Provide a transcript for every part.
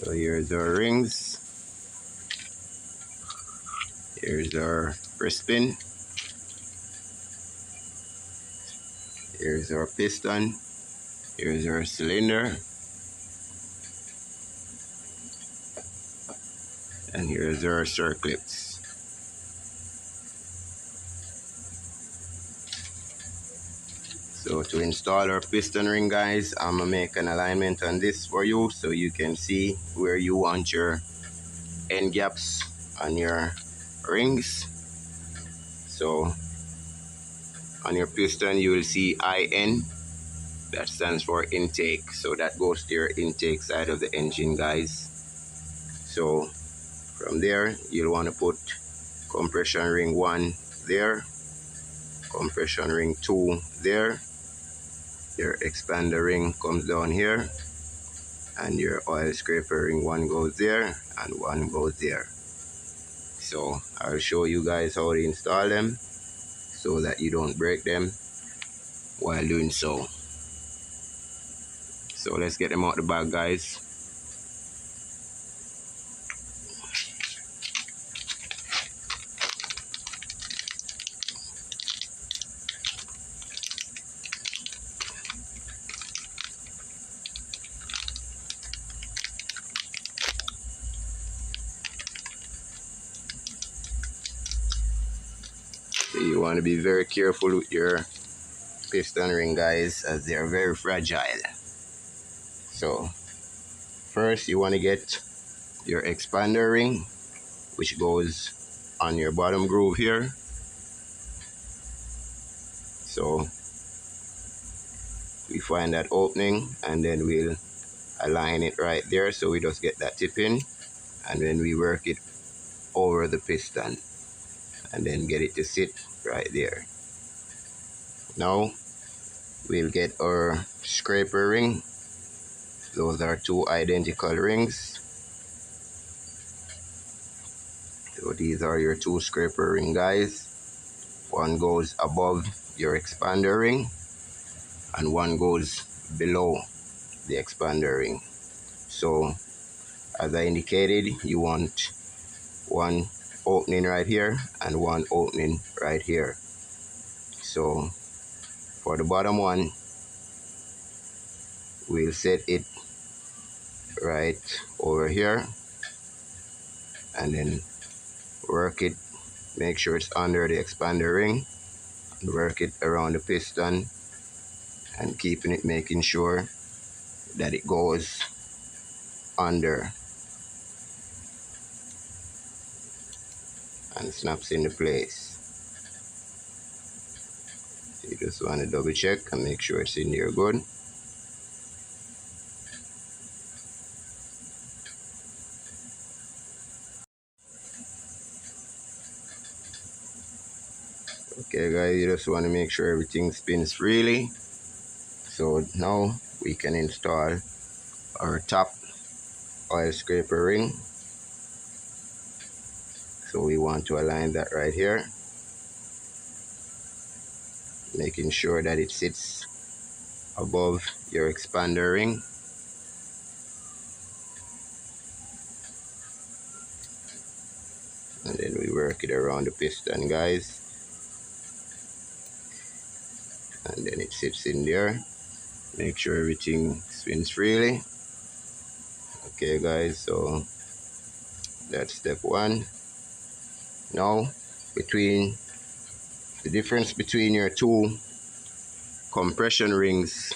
So here's our rings. Here's our Piston. Here's our piston. Here's our cylinder. And here's our circlips. So to install our piston ring, guys, I'm gonna make an alignment on this for you so you can see where you want your end gaps on your rings. So on your piston you will see IN, that stands for intake, so that goes to your intake side of the engine, guys. So from there you'll want to put compression ring 1 there, compression ring 2 there, your expander ring comes down here, and your oil scraper ring 1 goes there and 1 goes there. So I'll show you guys how to install them so that you don't break them while doing so. So let's get them out the bag, guys. So you want to be very careful with your piston ring, guys, as they are very fragile. So first you want to get your expander ring, which goes on your bottom groove here. So we find that opening and then we'll align it right there so we just get that tip in, and then we work it over the piston and then get it to sit right there. Now we'll get our scraper ring. Those are 2 identical rings. So these are your 2 scraper ring, guys. One goes above your expander ring and one goes below the expander ring. So as I indicated, you want one opening right here and one opening right here. So for the bottom one, we'll set it right over here and then work it, make sure it's under the expander ring, and work it around the piston and keeping it, making sure that it goes under and snaps into place. You just want to double check and make sure it's in there good. Okay, guys, you just want to make sure everything spins freely. So now we can install our top oil scraper ring. So we want to align that right here, making sure that it sits above your expander ring. And then we work it around the piston, guys. And then it sits in there. Make sure everything spins freely. Okay, guys, so that's step 1. Now, between the difference between your 2 compression rings,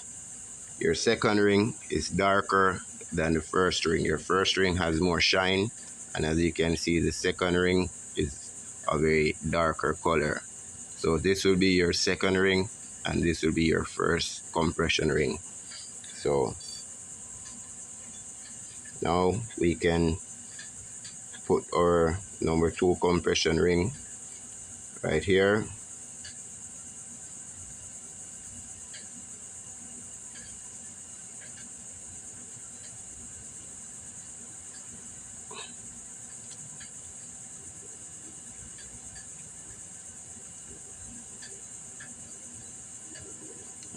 your second ring is darker than the first ring. Your first ring has more shine, and as you can see, the second ring is of a darker color. So this will be your second ring and this will be your first compression ring. So now we can put our number 2 compression ring right here.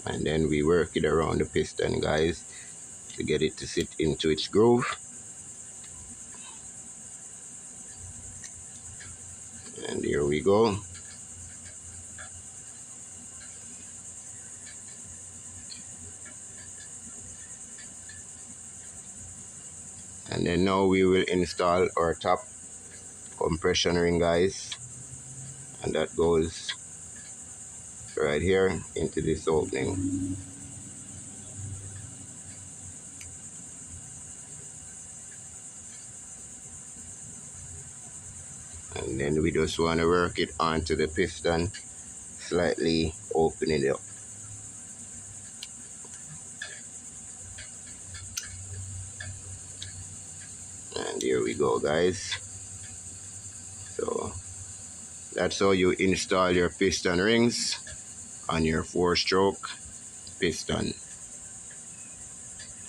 And then we work it around the piston, guys, to get it to sit into its groove. we go. And then now we will install our top compression ring, guys, and that goes right here into this opening. And then we just want to work it onto the piston, slightly open it up. And here we go, guys. So that's how you install your piston rings on your 4-stroke piston.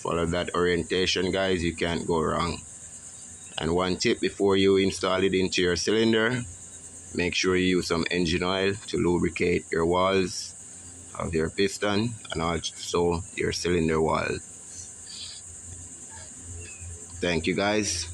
Follow that orientation, guys, you can't go wrong. And one tip before you install it into your cylinder, make sure you use some engine oil to lubricate your walls of your piston and also your cylinder wall. Thank you, guys.